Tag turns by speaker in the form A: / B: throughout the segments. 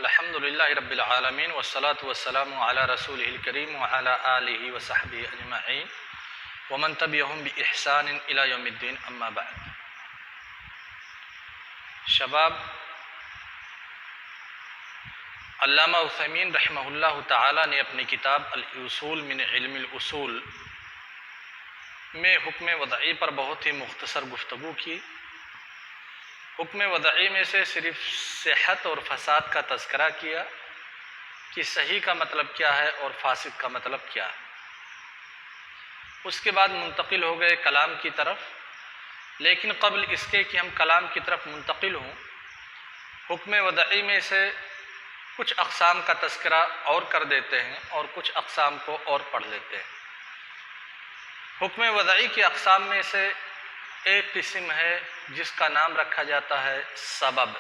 A: الحمد للہ رب العالمین والصلاة والسلام علی رسولہ الکریم وعلی آلہ وصحبہ اجمعین ومن تبعہم بإحسان الی یوم الدین اما بعد۔ شباب، علامہ عثیمین رحمہ اللہ تعالی نے اپنی کتاب الاصول من علم الاصول میں حکم وضعی پر بہت ہی مختصر گفتگو کی۔ حکم وضعی میں سے صرف صحت اور فساد کا تذکرہ کیا کہ صحیح کا مطلب کیا ہے اور فاسد کا مطلب کیا ہے۔ اس کے بعد منتقل ہو گئے کلام کی طرف، لیکن قبل اس کے کہ ہم کلام کی طرف منتقل ہوں، حکم وضعی میں سے کچھ اقسام کا تذکرہ اور کر دیتے ہیں اور کچھ اقسام کو اور پڑھ لیتے ہیں۔ حکم وضعی کی اقسام میں سے ایک قسم ہے جس کا نام رکھا جاتا ہے سبب۔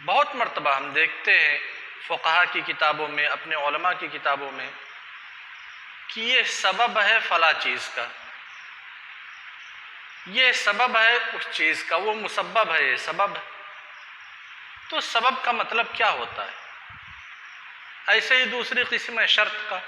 A: بہت مرتبہ ہم دیکھتے ہیں فقہا کی کتابوں میں، اپنے علماء کی کتابوں میں، کہ یہ سبب ہے فلاں چیز کا، یہ سبب ہے اس چیز کا، وہ مسبب ہے، یہ سبب ہے۔ تو سبب کا مطلب کیا ہوتا ہے؟ ایسے ہی دوسری قسم ہے شرط کا۔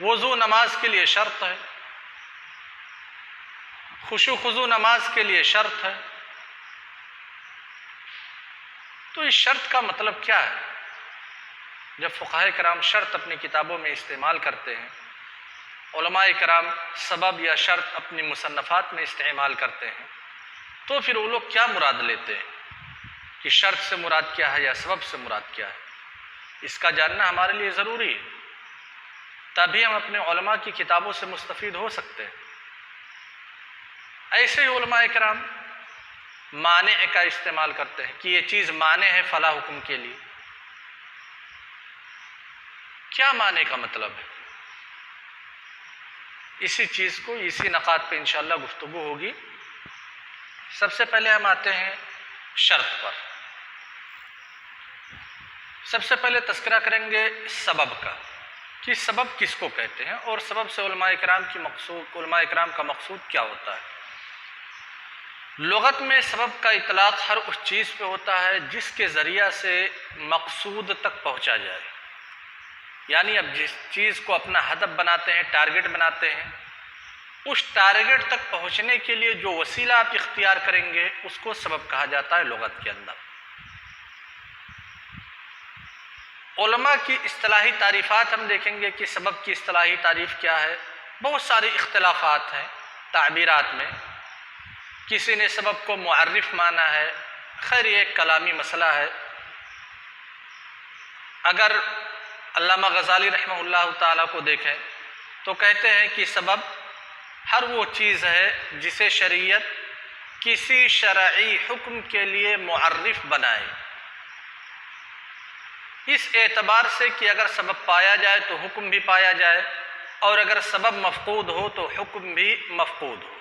A: وضو نماز کے لیے شرط ہے، خشوع خضوع نماز کے لیے شرط ہے۔ تو اس شرط کا مطلب کیا ہے؟ جب فقہاء کرام شرط اپنی کتابوں میں استعمال کرتے ہیں، علماء کرام سبب یا شرط اپنی مصنفات میں استعمال کرتے ہیں، تو پھر وہ لوگ کیا مراد لیتے ہیں کہ شرط سے مراد کیا ہے یا سبب سے مراد کیا ہے؟ اس کا جاننا ہمارے لیے ضروری ہے، تبھی ہم اپنے علماء کی کتابوں سے مستفید ہو سکتے ہیں۔ ایسے ہی علماء کرام مانع کا استعمال کرتے ہیں کہ یہ چیز مانع ہے فلاں حکم کے لیے۔ کیا مانع کا مطلب ہے؟ اسی چیز کو اسی نقاط پہ انشاءاللہ گفتگو ہوگی۔ سب سے پہلے ہم آتے ہیں شرط پر۔ سب سے پہلے تذکرہ کریں گے سبب کا کہ سبب کس کو کہتے ہیں اور سبب سے علماء کرام کا مقصود کیا ہوتا ہے۔ لغت میں سبب کا اطلاق ہر اس چیز پہ ہوتا ہے جس کے ذریعہ سے مقصود تک پہنچا جائے، یعنی اب جس چیز کو اپنا ہدف بناتے ہیں، ٹارگٹ بناتے ہیں، اس ٹارگٹ تک پہنچنے کے لیے جو وسیلہ آپ اختیار کریں گے اس کو سبب کہا جاتا ہے لغت کے اندر۔ علماء کی اصطلاحی تعریفات ہم دیکھیں گے کہ سبب کی اصطلاحی تعریف کیا ہے۔ بہت سارے اختلافات ہیں تعبیرات میں، کسی نے سبب کو معرف مانا ہے، خیر یہ ایک کلامی مسئلہ ہے۔ اگر علامہ غزالی رحمہ اللہ تعالیٰ کو دیکھیں تو کہتے ہیں کہ سبب ہر وہ چیز ہے جسے شریعت کسی شرعی حکم کے لیے معرف بنائے، اس اعتبار سے کہ اگر سبب پایا جائے تو حکم بھی پایا جائے، اور اگر سبب مفقود ہو تو حکم بھی مفقود ہو۔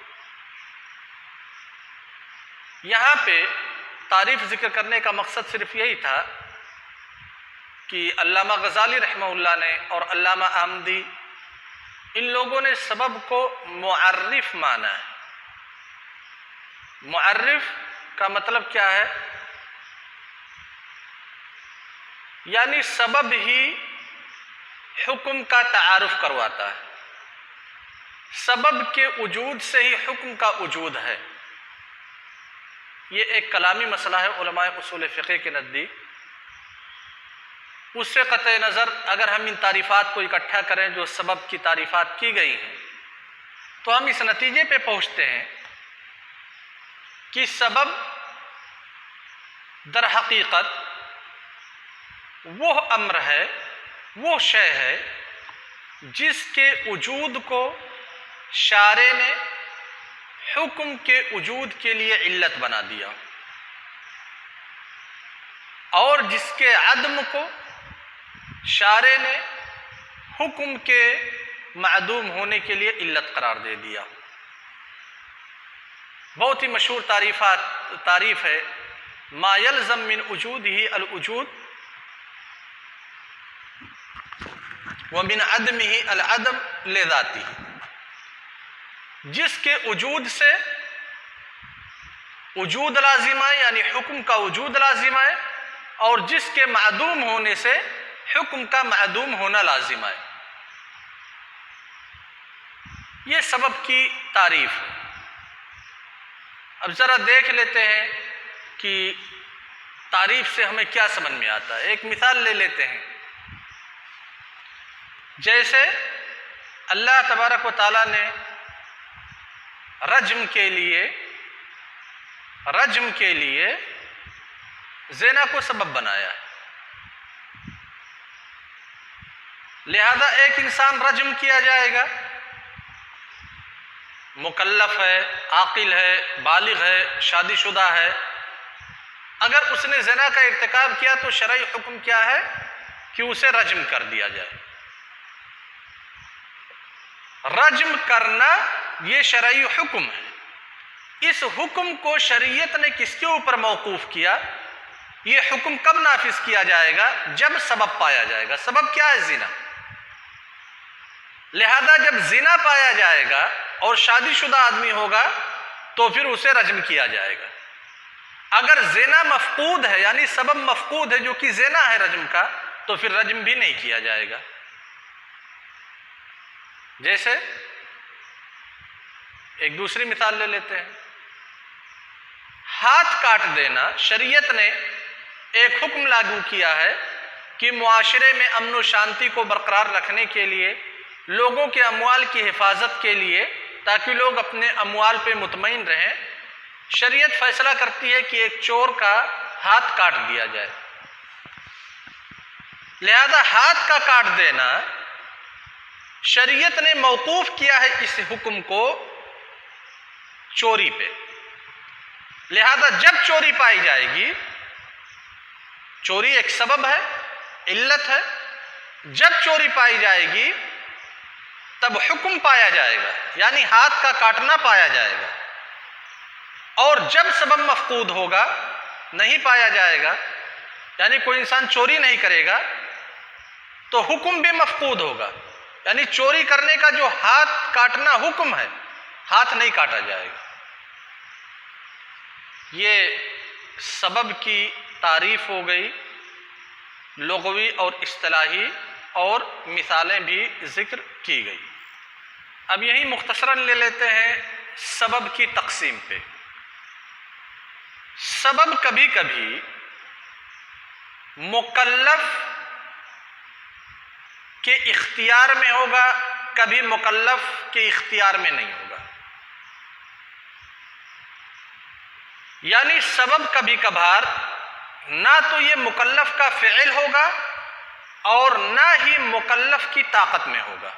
A: یہاں پہ تعریف ذکر کرنے کا مقصد صرف یہی تھا کہ علامہ غزالی رحمہ اللہ نے اور علامہ احمدی، ان لوگوں نے سبب کو معرف مانا ہے۔ معرف کا مطلب کیا ہے؟ یعنی سبب ہی حکم کا تعارف کرواتا ہے، سبب کے وجود سے ہی حکم کا وجود ہے۔ یہ ایک کلامی مسئلہ ہے علماء اصول فقہ کے نزدیک۔ اس سے قطع نظر اگر ہم ان تعریفات کو اکٹھا کریں جو سبب کی تعریفات کی گئی ہیں، تو ہم اس نتیجے پہ پہنچتے ہیں کہ سبب در حقیقت وہ امر ہے، وہ شے ہے جس کے وجود کو شارع نے حکم کے وجود کے لیے علت بنا دیا، اور جس کے عدم کو شارع نے حکم کے معدوم ہونے کے لیے علت قرار دے دیا۔ بہت ہی مشہور تعریف ہے، ما یلزم من وجودہ الوجود ومن عدمہ العدم لذاتہ۔ جس کے وجود سے وجود لازم ہے یعنی حکم کا وجود لازم ہے، اور جس کے معدوم ہونے سے حکم کا معدوم ہونا لازم ہے۔ یہ سبب کی تعریف ہے۔ اب ذرا دیکھ لیتے ہیں کہ تعریف سے ہمیں کیا سمجھ میں آتا ہے۔ ایک مثال لے لیتے ہیں، جیسے اللہ تبارک و تعالیٰ نے رجم کے لیے زنا کو سبب بنایا ہے، لہذا ایک انسان رجم کیا جائے گا، مکلف ہے، عاقل ہے، بالغ ہے، شادی شدہ ہے، اگر اس نے زنا کا ارتکاب کیا تو شرعی حکم کیا ہے کہ اسے رجم کر دیا جائے۔ رجم کرنا یہ شرعی حکم ہے۔ اس حکم کو شریعت نے کس کے اوپر موقوف کیا؟ یہ حکم کب نافذ کیا جائے گا؟ جب سبب پایا جائے گا۔ سبب کیا ہے؟ زنا۔ لہذا جب زنا پایا جائے گا اور شادی شدہ آدمی ہوگا تو پھر اسے رجم کیا جائے گا۔ اگر زنا مفقود ہے یعنی سبب مفقود ہے جو کہ زنا ہے رجم کا، تو پھر رجم بھی نہیں کیا جائے گا۔ جیسے ایک دوسری مثال لے لیتے ہیں، ہاتھ کاٹ دینا۔ شریعت نے ایک حکم لاگو کیا ہے کہ معاشرے میں امن و شانتی کو برقرار رکھنے کے لیے، لوگوں کے اموال کی حفاظت کے لیے، تاکہ لوگ اپنے اموال پہ مطمئن رہیں، شریعت فیصلہ کرتی ہے کہ ایک چور کا ہاتھ کاٹ دیا جائے۔ لہذا ہاتھ کا کاٹ دینا شریعت نے موقوف کیا ہے اس حکم کو چوری پہ۔ لہذا جب چوری پائی جائے گی، چوری ایک سبب ہے، علت ہے، جب چوری پائی جائے گی تب حکم پایا جائے گا، یعنی ہاتھ کا کاٹنا پایا جائے گا۔ اور جب سبب مفقود ہوگا، نہیں پایا جائے گا، یعنی کوئی انسان چوری نہیں کرے گا، تو حکم بھی مفقود ہوگا، یعنی چوری کرنے کا جو ہاتھ کاٹنا حکم ہے، ہاتھ نہیں کاٹا جائے گا۔ یہ سبب کی تعریف ہو گئی، لغوی اور اصطلاحی، اور مثالیں بھی ذکر کی گئی۔ اب یہی مختصراً لے لیتے ہیں سبب کی تقسیم پہ۔ سبب کبھی کبھی مکلف کے اختیار میں ہوگا، کبھی مکلف کے اختیار میں نہیں ہوگا۔ یعنی سبب کبھی کبھار نہ تو یہ مکلف کا فعل ہوگا اور نہ ہی مکلف کی طاقت میں ہوگا،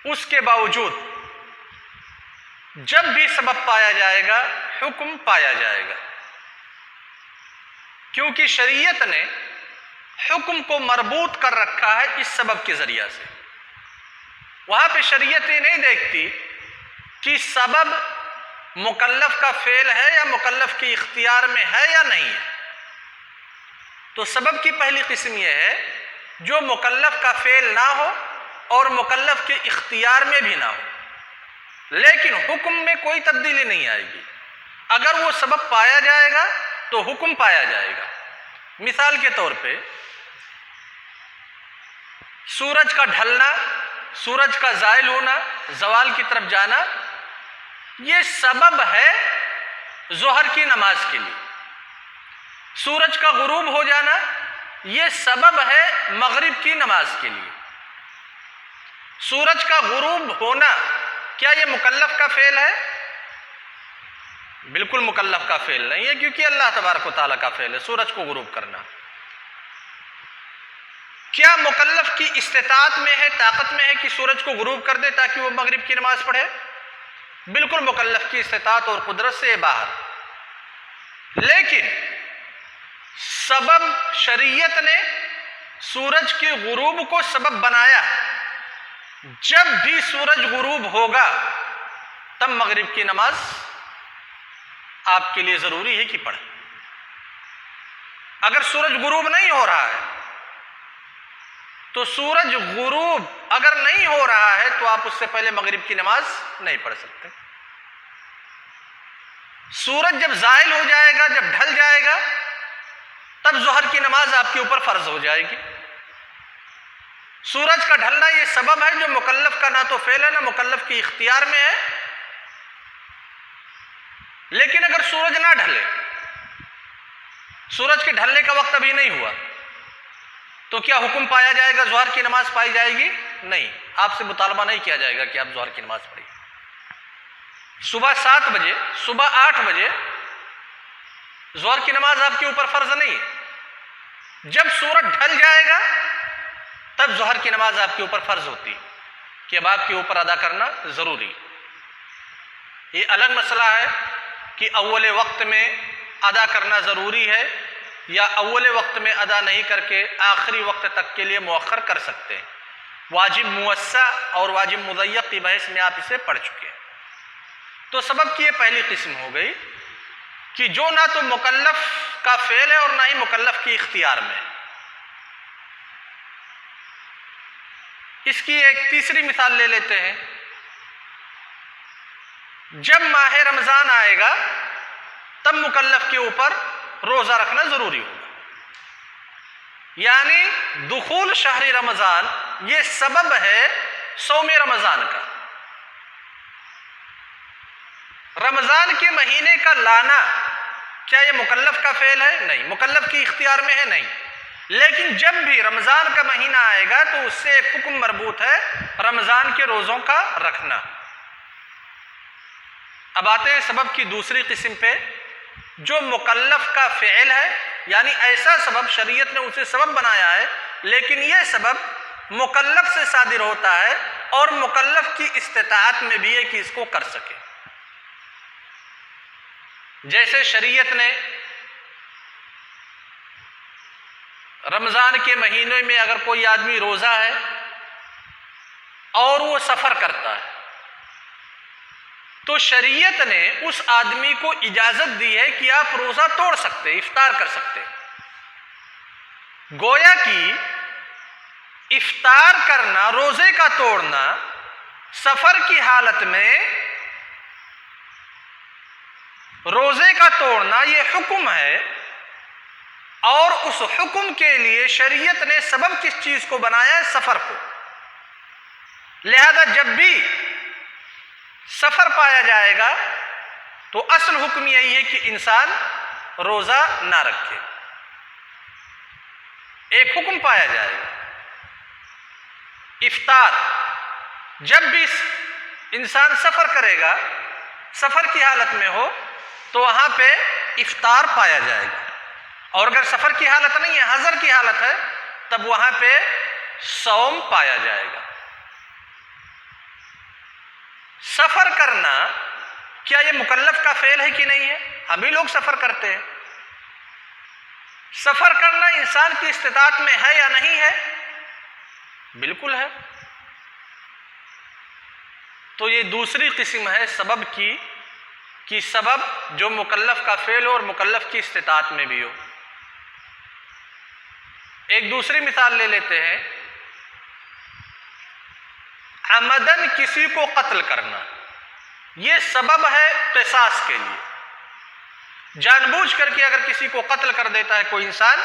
A: اس کے باوجود جب بھی سبب پایا جائے گا حکم پایا جائے گا، کیونکہ شریعت نے حکم کو مربوط کر رکھا ہے اس سبب کے ذریعہ سے۔ وہاں پہ شریعت یہ نہیں دیکھتی کہ سبب مکلف کا فعل ہے یا مکلف کے اختیار میں ہے یا نہیں ہے۔ تو سبب کی پہلی قسم یہ ہے جو مکلف کا فعل نہ ہو اور مکلف کے اختیار میں بھی نہ ہو، لیکن حکم میں کوئی تبدیلی نہیں آئے گی۔ اگر وہ سبب پایا جائے گا تو حکم پایا جائے گا۔ مثال کے طور پہ سورج کا ڈھلنا، سورج کا زائل ہونا، زوال کی طرف جانا، یہ سبب ہے ظہر کی نماز کے لیے۔ سورج کا غروب ہو جانا یہ سبب ہے مغرب کی نماز کے لیے۔ سورج کا غروب ہونا کیا یہ مکلف کا فعل ہے؟ بالکل مکلف کا فعل نہیں ہے، کیونکہ اللہ تبارک و تعالیٰ کا فعل ہے سورج کو غروب کرنا۔ کیا مکلف کی استطاعت میں ہے، طاقت میں ہے کہ سورج کو غروب کر دے تاکہ وہ مغرب کی نماز پڑھے؟ بالکل مکلف کی استطاعت اور قدرت سے باہر۔ لیکن سبب شریعت نے سورج کے غروب کو سبب بنایا، جب بھی سورج غروب ہوگا تب مغرب کی نماز آپ کے لیے ضروری ہے کہ پڑھیں۔ اگر سورج غروب نہیں ہو رہا ہے تو سورج غروب اگر نہیں ہو رہا ہے تو آپ اس سے پہلے مغرب کی نماز نہیں پڑھ سکتے۔ سورج جب زائل ہو جائے گا، جب ڈھل جائے گا، تب ظہر کی نماز آپ کے اوپر فرض ہو جائے گی۔ سورج کا ڈھلنا یہ سبب ہے جو مکلف کا نہ تو فعل ہے نہ مکلف کی اختیار میں ہے۔ لیکن اگر سورج نہ ڈھلے، سورج کے ڈھلنے کا وقت ابھی نہیں ہوا، تو کیا حکم پایا جائے گا، ظہر کی نماز پائی جائے گی؟ نہیں، آپ سے مطالبہ نہیں کیا جائے گا کہ آپ ظہر کی نماز پڑھیے۔ صبح 7 بجے، صبح 8 بجے ظہر کی نماز آپ کے اوپر فرض نہیں ہے۔ جب سورج ڈھل جائے گا تب ظہر کی نماز آپ کے اوپر فرض ہوتی کہ اب آپ کے اوپر ادا کرنا ضروری۔ یہ الگ مسئلہ ہے کہ اول وقت میں ادا کرنا ضروری ہے یا اول وقت میں ادا نہیں کر کے آخری وقت تک کے لیے مؤخر کر سکتے ہیں۔ واجب موسع اور واجب مضیق کی بحث میں آپ اسے پڑھ چکے ہیں۔ تو سبب کی یہ پہلی قسم ہو گئی کہ جو نہ تو مکلف کا فعل ہے اور نہ ہی مکلف کی اختیار میں۔ اس کی ایک تیسری مثال لے لیتے ہیں۔ جب ماہ رمضان آئے گا تب مکلف کے اوپر روزہ رکھنا ضروری ہوگا، یعنی دخول شہر رمضان یہ سبب ہے صوم رمضان کا۔ رمضان کے مہینے کا لانا کیا یہ مکلف کا فعل ہے؟ نہیں، مکلف کی اختیار میں ہے، نہیں۔ لیکن جب بھی رمضان کا مہینہ آئے گا تو اس سے ایک حکم مربوط ہے، رمضان کے روزوں کا رکھنا۔ اب آتے ہیں سبب کی دوسری قسم پہ، جو مکلف کا فعل ہے، یعنی ایسا سبب شریعت نے اسے سبب بنایا ہے لیکن یہ سبب مکلف سے صادر ہوتا ہے اور مکلف کی استطاعت میں بھی ہے کہ اس کو کر سکے۔ جیسے شریعت نے رمضان کے مہینے میں اگر کوئی آدمی روزہ ہے اور وہ سفر کرتا ہے تو شریعت نے اس آدمی کو اجازت دی ہے کہ آپ روزہ توڑ سکتے، افطار کر سکتے۔ گویا کہ افطار کرنا، روزے کا توڑنا سفر کی حالت میں، روزے کا توڑنا یہ حکم ہے، اور اس حکم کے لیے شریعت نے سبب کس چیز کو بنایا ہے؟ سفر کو۔ لہذا جب بھی سفر پایا جائے گا تو اصل حکم یہی ہے کہ انسان روزہ نہ رکھے، ایک حکم پایا جائے گا افطار۔ جب بھی انسان سفر کرے گا، سفر کی حالت میں ہو تو وہاں پہ افطار پایا جائے گا، اور اگر سفر کی حالت نہیں ہے، حضر کی حالت ہے، تب وہاں پہ صوم پایا جائے گا۔ سفر کرنا کیا یہ مکلف کا فعل ہے کہ نہیں ہے؟ ہم ہی لوگ سفر کرتے ہیں۔ سفر کرنا انسان کی استطاعت میں ہے یا نہیں ہے؟ بالکل ہے۔ تو یہ دوسری قسم ہے سبب کی، کہ سبب جو مکلف کا فعل ہو اور مکلف کی استطاعت میں بھی ہو۔ ایک دوسری مثال لے لیتے ہیں۔ عمدن کسی کو قتل کرنا یہ سبب ہے قصاص کے لیے۔ جان بوجھ کر کے اگر کسی کو قتل کر دیتا ہے کوئی انسان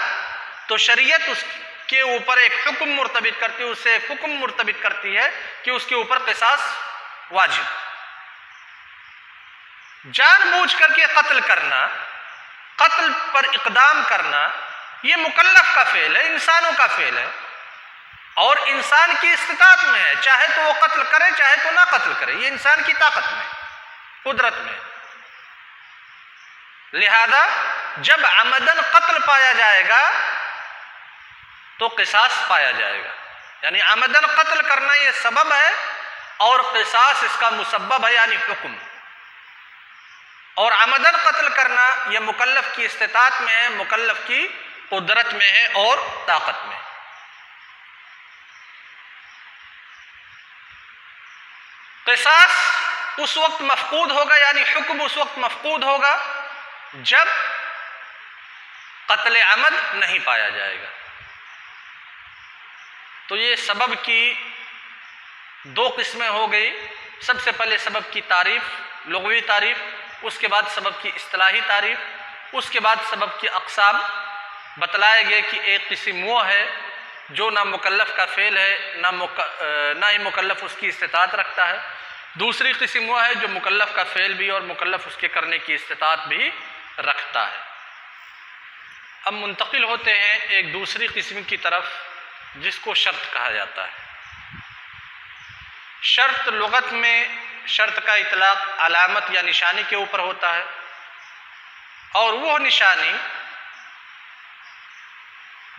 A: تو شریعت اس کے اوپر ایک حکم مرتبط کرتی ہے، اس سے ایک حکم مرتبط کرتی ہے کہ اس کے اوپر قصاص واجب۔ جان بوجھ کر کے قتل کرنا، قتل پر اقدام کرنا یہ مکلف کا فعل ہے، انسانوں کا فعل ہے، اور انسان کی استطاعت میں ہے، چاہے تو وہ قتل کرے چاہے تو نہ قتل کرے، یہ انسان کی طاقت میں، قدرت میں۔ لہذا جب عمدن قتل پایا جائے گا تو قصاص پایا جائے گا، یعنی عمدن قتل کرنا یہ سبب ہے اور قصاص اس کا مسبب ہے، یعنی حکم۔ اور عمدن قتل کرنا یہ مکلف کی استطاعت میں ہے، مکلف کی قدرت میں ہے اور طاقت میں۔ قصاص اس وقت مفقود ہوگا، یعنی حکم اس وقت مفقود ہوگا جب قتل عمد نہیں پایا جائے گا۔ تو یہ سبب کی دو قسمیں ہو گئی۔ سب سے پہلے سبب کی تعریف، لغوی تعریف، اس کے بعد سبب کی اصطلاحی تعریف، اس کے بعد سبب کی اقسام بتلائے گئے کہ ایک قسم وہ ہے جو نہ مکلف کا فعل ہے نہ ہی مکلف اس کی استطاعت رکھتا ہے، دوسری قسم وہ ہے جو مکلف کا فعل بھی اور مکلف اس کے کرنے کی استطاعت بھی رکھتا ہے۔ اب منتقل ہوتے ہیں ایک دوسری قسم کی طرف جس کو شرط کہا جاتا ہے۔ شرط لغت میں شرط کا اطلاق علامت یا نشانی کے اوپر ہوتا ہے، اور وہ نشانی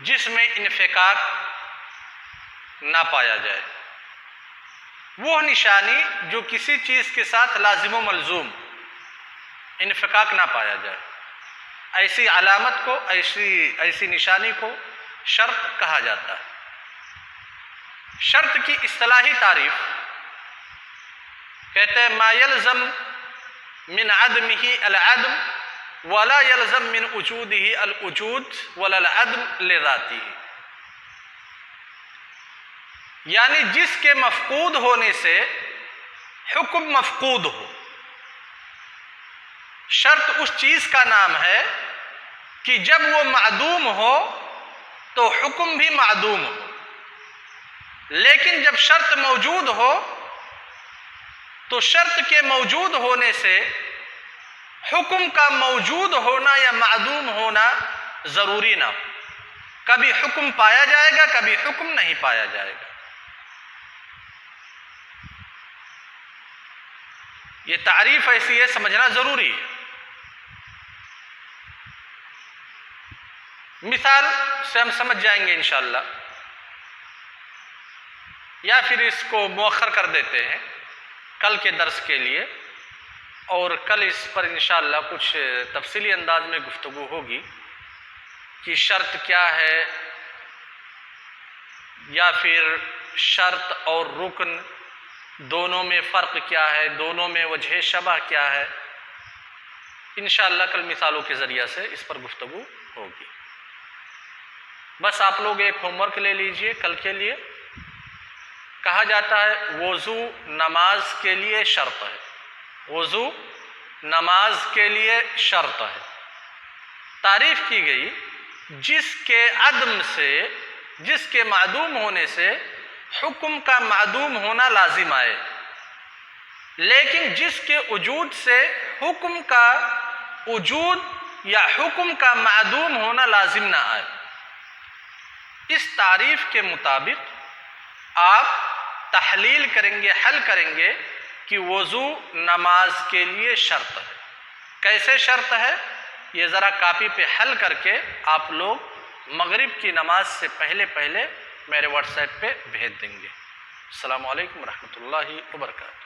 A: جس میں انفکاک نہ پایا جائے، وہ نشانی جو کسی چیز کے ساتھ لازم و ملزوم انفکاک نہ پایا جائے، ایسی علامت کو ایسی نشانی کو شرط کہا جاتا ہے۔ شرط کی اصطلاحی تعریف کہتے ہیں ما یلزم من عدمہ العدم ولا یلزم من وجودہ الوجود ولا العدم لذاتہ، یعنی جس کے مفقود ہونے سے حکم مفقود ہو۔ شرط اس چیز کا نام ہے کہ جب وہ معدوم ہو تو حکم بھی معدوم ہو، لیکن جب شرط موجود ہو تو شرط کے موجود ہونے سے حکم کا موجود ہونا یا معدوم ہونا ضروری نہ ہو، کبھی حکم پایا جائے گا کبھی حکم نہیں پایا جائے گا۔ یہ تعریف ایسی ہے، سمجھنا ضروری ہے۔ مثال سے ہم سمجھ جائیں گے انشاءاللہ، یا پھر اس کو مؤخر کر دیتے ہیں کل کے درس کے لیے، اور کل اس پر انشاءاللہ کچھ تفصیلی انداز میں گفتگو ہوگی کہ شرط کیا ہے، یا پھر شرط اور رکن دونوں میں فرق کیا ہے، دونوں میں وجہ شبہ کیا ہے۔ انشاءاللہ کل مثالوں کے ذریعہ سے اس پر گفتگو ہوگی۔ بس آپ لوگ ایک ہوم ورک لے لیجئے کل کے لیے۔ کہا جاتا ہے وضو نماز کے لیے شرط ہے، وضو نماز کے لیے شرط ہے۔ تعریف کی گئی جس کے عدم سے، جس کے معدوم ہونے سے حکم کا معدوم ہونا لازم آئے، لیکن جس کے وجود سے حکم کا وجود یا حکم کا معدوم ہونا لازم نہ آئے۔ اس تعریف کے مطابق آپ تحلیل کریں گے، حل کریں گے کہ وضو نماز کے لیے شرط ہے۔ کیسے شرط ہے یہ ذرا کاپی پہ حل کر کے آپ لوگ مغرب کی نماز سے پہلے میرے واٹس ایپ پہ بھیج دیں گے۔ السلام علیکم ورحمۃ اللہ وبرکاتہ۔